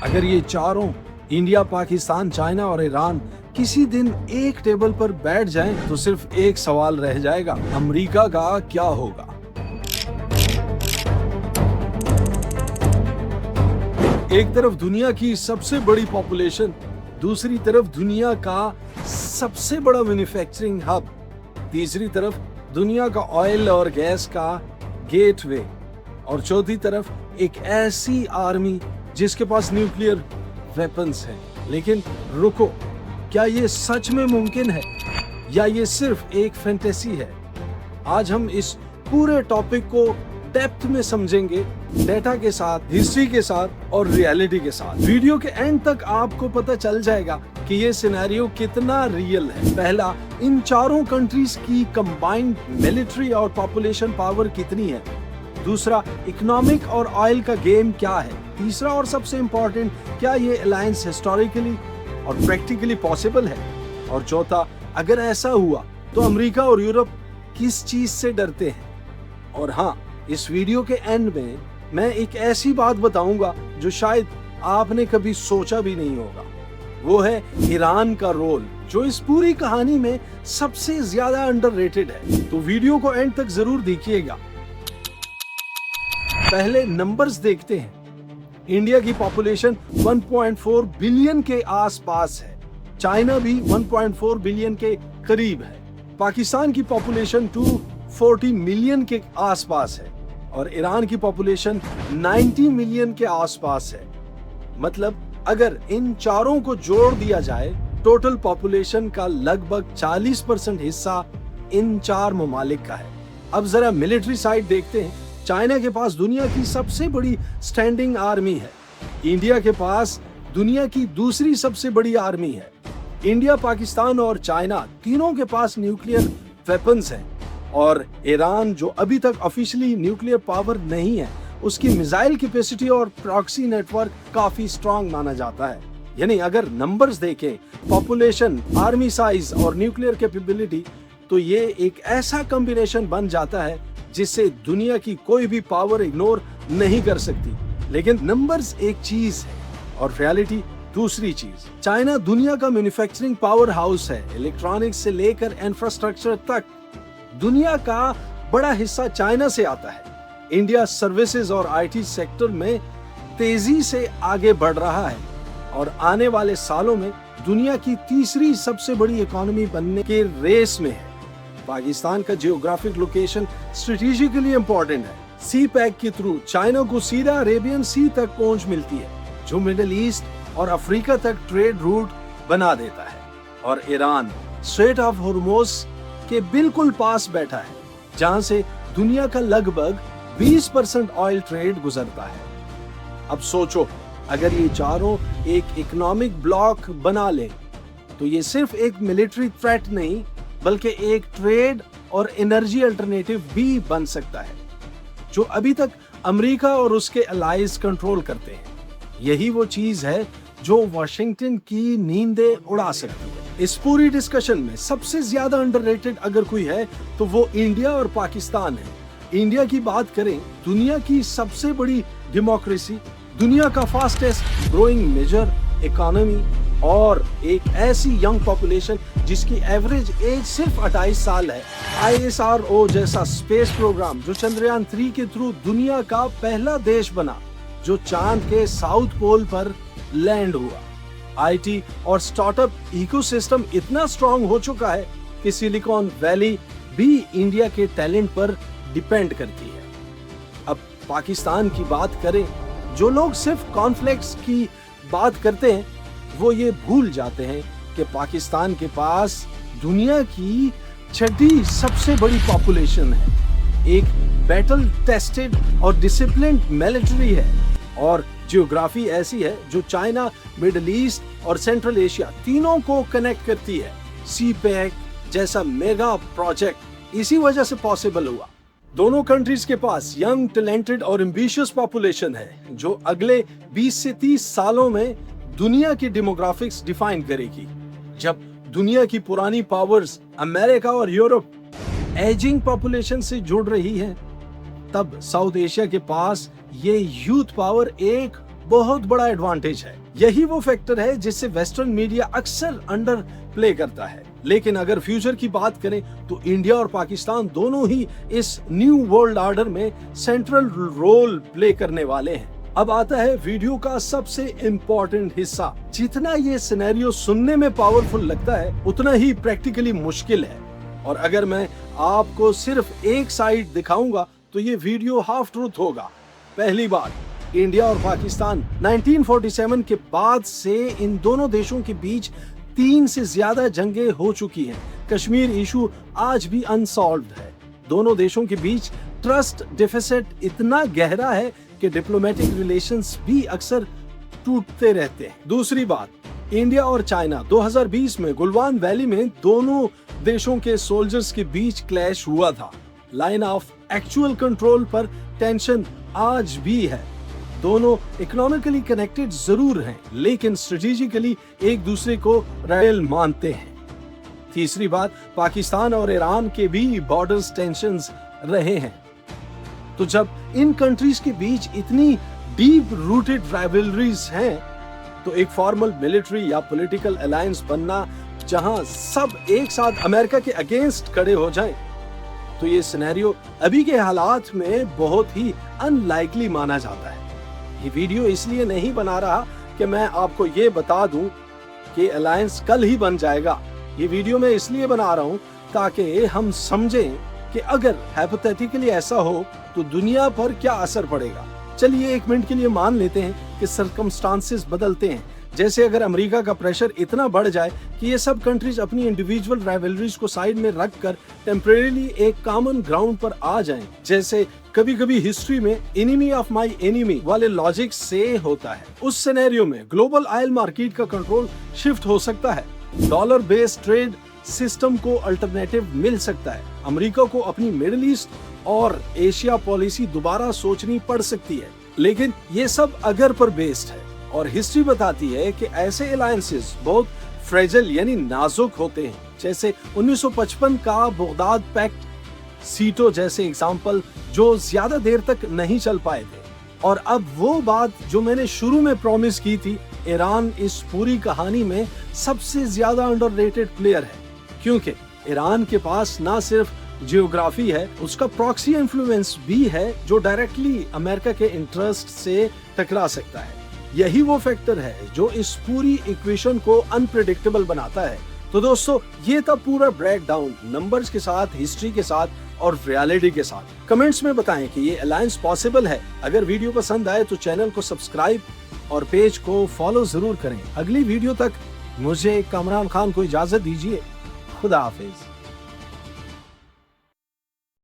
अगर ये चारों इंडिया, पाकिस्तान, चाइना और ईरान किसी दिन एक टेबल पर बैठ जाएं, तो सिर्फ एक सवाल रह जाएगा, अमेरिका का क्या होगा। एक तरफ दुनिया की सबसे बड़ी पॉपुलेशन, दूसरी तरफ दुनिया का सबसे बड़ा मैन्युफैक्चरिंग हब, तीसरी तरफ दुनिया का ऑयल और गैस का गेटवे, और चौथी तरफ एक ऐसी आर्मी जिसके पास न्यूक्लियर वेपन्स हैं। लेकिन रुको, क्या ये सच में मुमकिन है या ये सिर्फ एक फैंटेसी है? आज हम इस पूरे टॉपिक को डेप्थ में समझेंगे, डेटा के साथ, हिस्ट्री के साथ और रियलिटी के साथ। वीडियो के एंड तक आपको पता चल जाएगा कि ये सिनेरियो कितना रियल है। पहला, इन चारों कंट्रीज की कंबाइंड मिलिट्री और पॉपुलेशन पावर कितनी है। दूसरा, इकोनॉमिक और ऑयल का गेम क्या है। तीसरा और सबसे इम्पोर्टेंट, क्या ये अलायंस हिस्टोरिकली और प्रैक्टिकली पॉसिबल है। और चौथा, अगर ऐसा हुआ तो अमेरिका और यूरोप किस चीज से डरते हैं। और हाँ, इस वीडियो के एंड में मैं एक ऐसी बात बताऊंगा जो शायद आपने कभी सोचा भी नहीं होगा। वो है ईरान का रोल, जो इस पूरी कहानी में सबसे ज्यादा अंडररेटेड है। तो वीडियो को एंड तक जरूर देखिएगा। पहले नंबर्स देखते हैं। इंडिया की पॉपुलेशन 1.4 बिलियन के आसपास है। चाइना भी 1.4 बिलियन के करीब है। पाकिस्तान की पॉपुलेशन 240 मिलियन के आसपास है और ईरान की पॉपुलेशन 90 मिलियन के आसपास है। मतलब अगर इन चारों को जोड़ दिया जाए, टोटल पॉपुलेशन का लगभग 40% हिस्सा इन चार ममालिक का है। अब जरा मिलिट्री साइड देखते हैं। चाइना के पास दुनिया की सबसे बड़ी स्टैंडिंग आर्मी है। इंडिया के पास दुनिया की दूसरी सबसे बड़ी आर्मी है। इंडिया, पाकिस्तान और चाइना तीनों के पास न्यूक्लियर वेपन्स हैं और ईरान, जो अभी तक ऑफिशियली न्यूक्लियर पावर नहीं है, उसकी मिसाइल कैपेसिटी और प्रॉक्सी नेटवर्क काफी स्ट्रांग माना जाता है। यानी अगर नंबर्स देखें, पॉपुलेशन, आर्मी साइज और न्यूक्लियर कैपेबिलिटी, तो ये एक ऐसा कॉम्बिनेशन बन जाता है जिससे दुनिया की कोई भी पावर इग्नोर नहीं कर सकती। लेकिन नंबर्स एक चीज है और रियलिटी दूसरी चीज। चाइना दुनिया का मैन्युफैक्चरिंग पावर हाउस है। इलेक्ट्रॉनिक्स से लेकर इंफ्रास्ट्रक्चर तक दुनिया का बड़ा हिस्सा चाइना से आता है। इंडिया सर्विसेज और आईटी सेक्टर में तेजी से आगे बढ़ रहा है और आने वाले सालों में दुनिया की तीसरी सबसे बड़ी इकोनॉमी बनने के रेस में है। पाकिस्तान का जियोग्राफिक लोकेशन स्ट्रेटेजिकली इंपॉर्टेंट है। सी पैक के थ्रू चाइना को सीधा अरेबियन सी तक पहुंच मिलती है, जो मिडिल ईस्ट और अफ्रीका तक ट्रेड रूट बना देता है। और ईरान स्ट्रेट ऑफ हॉर्मुज़ के बिल्कुल पास बैठा है, जहां से दुनिया का लगभग 20% ऑयल ट्रेड गुजरता है। अब सोचो, अगर ये चारों एक इकोनॉमिक ब्लॉक बना ले, तो ये सिर्फ एक मिलिट्री थ्रेट नहीं, बल्कि एक ट्रेड और एनर्जी अल्टरनेटिव भी बन सकता है, जो अभी तक अमेरिका और उसके अलाइज कंट्रोल करते हैं। यही वो चीज है जो वॉशिंगटन की नींदें उड़ा सकती है। इस पूरी डिस्कशन में सबसे ज्यादा अंडररेटेड अगर कोई है तो वो इंडिया और पाकिस्तान है। इंडिया की बात करें, दुनिया की सबसे बड़ी डेमोक्रेसी, दुनिया का फास्टेस्ट ग्रोइंग मेजर इकोनॉमी और एक ऐसी यंग पॉपुलेशन जिसकी एवरेज एज सिर्फ 28 साल है। ISRO जैसा स्पेस प्रोग्राम जो चंद्रयान 3 के थ्रू दुनिया का पहला देश बना, जो चांद के साउथ पोल पर लैंड हुआ। IT और स्टार्टअप इकोसिस्टम इतना स्ट्रांग हो चुका है कि सिलिकॉन वैली भी इंडिया के टैलेंट पर डिपेंड करती है। अब पाकिस्तान की बात करें, जो लोग सिर्फ कॉन्फ्लिक्ट्स की बात करते हैं, वो ये भूल जाते हैं कि पाकिस्तान के पास दुनिया की छठी सबसे बड़ी पॉपुलेशन है, एक बैटल टेस्टेड और डिसिप्लिन्ड मिलिट्री है और जियोग्राफी ऐसी है जो चाइना, मिडिल ईस्ट और सेंट्रल एशिया तीनों को कनेक्ट करती है। सी पैक जैसा मेगा प्रोजेक्ट इसी वजह से पॉसिबल हुआ। दोनों कंट्रीज के पास यंग, टैलेंटेड और एम्बिशियस पॉपुलेशन है, जो अगले 20 से 30 सालों में दुनिया की डेमोग्राफिक्स डिफाइन करेगी। जब दुनिया की पुरानी पावर्स अमेरिका और यूरोप एजिंग पॉपुलेशन से जुड़ रही है, तब साउथ एशिया के पास ये यूथ पावर एक बहुत बड़ा एडवांटेज है। यही वो फैक्टर है जिससे वेस्टर्न मीडिया अक्सर अंडर प्ले करता है। लेकिन अगर फ्यूचर की बात करें तो इंडिया और पाकिस्तान दोनों ही इस न्यू वर्ल्ड ऑर्डर में सेंट्रल रोल प्ले करने वाले हैं। अब आता है वीडियो का सबसे इम्पोर्टेंट हिस्सा। जितना ये सिनेरियो सुनने में पावरफुल लगता है उतना ही प्रैक्टिकली मुश्किल है। और अगर मैं आपको सिर्फ एक साइड दिखाऊंगा तो ये वीडियो हाफ ट्रूथ होगा। पहली बात, इंडिया और पाकिस्तान 1947 के बाद से इन दोनों देशों के बीच 3 से ज्यादा जंगें हो चुकी हैं। कश्मीर इशू आज भी अनसॉल्व्ड है। दोनों देशों के बीच ट्रस्ट डेफिसिट इतना गहरा है कि डिप्लोमेटिक रिलेशंस भी अक्सर टूटते रहते हैं। दूसरी बात, इंडिया और चाइना 2020 में गुलवान वैली में दोनों देशों के सोल्जर्स के बीच क्लैश हुआ था। लाइन ऑफ एक्चुअल कंट्रोल पर टेंशन आज भी है। दोनों इकोनॉमिकली कनेक्टेड जरूर हैं, लेकिन स्ट्रेटेजिकली एक दूसरे को राइवल मानते हैं। तीसरी बात, पाकिस्तान और ईरान के भी बॉर्डर्स टेंशंस रहे हैं। तो जब इन कंट्रीज के बीच इतनी डीप रूटेड राइवलरीज हैं, तो एक फॉर्मल मिलिट्री या पॉलिटिकल अलायंस बनना जहां सब एक साथ अमेरिका के अगेंस्ट खड़े हो जाएं, तो ये सिनेरियो अभी के हालात में बहुत ही अनलाइकली माना जाता है। ये वीडियो इसलिए नहीं बना रहा कि मैं आपको ये बता दूं कि अलायंस कल ही बन जाएगा। ये वीडियो मैं इसलिए बना रहा हूं ताकि हम समझें कि अगर हाइपोथेटिकली ऐसा हो तो दुनिया पर क्या असर पड़ेगा। चलिए एक मिनट के लिए मान लेते हैं कि सर्कमस्टांसेस बदलते हैं। जैसे अगर अमेरिका का प्रेशर इतना बढ़ जाए कि ये सब कंट्रीज अपनी इंडिविजुअल राइवलरीज को साइड में रखकर टेम्परेरीली एक कॉमन ग्राउंड पर आ जाएं, जैसे कभी कभी हिस्ट्री में एनिमी ऑफ माय एनिमी वाले लॉजिक से होता है। उस सिनेरियो में ग्लोबल ऑयल मार्केट का कंट्रोल शिफ्ट हो सकता है। डॉलर बेस्ड ट्रेड सिस्टम को अल्टरनेटिव मिल सकता है। अमेरिका को अपनी मिडिल ईस्ट और एशिया पॉलिसी दोबारा सोचनी पड़ सकती है। लेकिन ये सब अगर पर बेस्ड है और हिस्ट्री बताती है कि ऐसे अलायंसेस बहुत फ्रेजाइल यानी नाजुक होते हैं। जैसे 1955 का बगदाद पैक्ट, सीटो जैसे एग्जाम्पल जो ज्यादा देर तक नहीं चल पाए थे। और अब वो बात जो मैंने शुरू में प्रॉमिस की थी, ईरान इस पूरी कहानी में सबसे ज्यादा अंडररेटेड प्लेयर है, क्योंकि ईरान के पास ना सिर्फ जियोग्राफी है, उसका प्रॉक्सी इन्फ्लुएंस भी है जो डायरेक्टली अमेरिका के इंटरेस्ट से टकरा सकता है। यही वो फैक्टर है जो इस पूरी इक्वेशन को अनप्रेडिक्टेबल बनाता है। तो दोस्तों, ये था पूरा ब्रेकडाउन नंबर्स के साथ, हिस्ट्री के साथ और रियलिटी के साथ। कमेंट्स में बताएं कि ये अलायंस पॉसिबल है। अगर वीडियो पसंद आए तो चैनल को सब्सक्राइब और पेज को फॉलो जरूर करें। अगली वीडियो तक मुझे कामरान खान को इजाजत दीजिए। खुदा हाफिज।